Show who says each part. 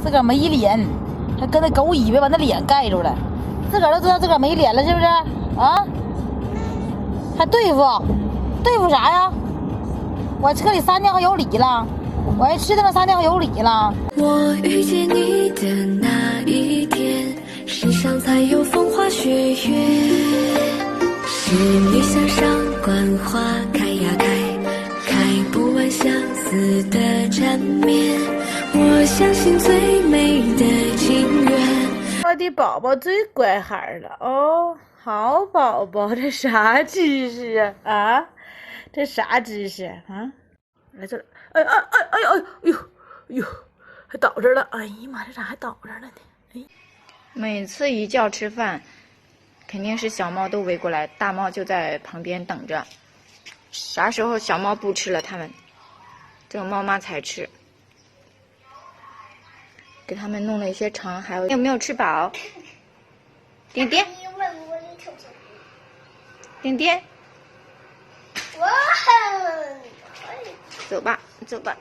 Speaker 1: 自个儿没脸，还跟那狗尾巴把那脸盖住了，自个儿都知道自个儿没脸了，是不是？啊？还对付啥呀？我车里撒尿还有理了，我还吃他妈撒尿还有理了。
Speaker 2: 我遇见你的那一天，世上才有风花雪月。是你向上观花开呀开，开不完相思的缠绵。我相信最美的情缘。
Speaker 1: 我的宝宝最乖孩了哦，好宝宝，这啥姿势啊？啊，这啥姿势啊？来这儿，哎呦，还倒这儿了！哎呀妈，这咋还倒这儿了呢？哎，
Speaker 3: 每次一叫吃饭，肯定是小猫都围过来，大猫就在旁边等着。啥时候小猫不吃了，它们这个猫妈才吃。给他们弄了一些肠，还有没有吃饱？点点，点点，走吧，走吧。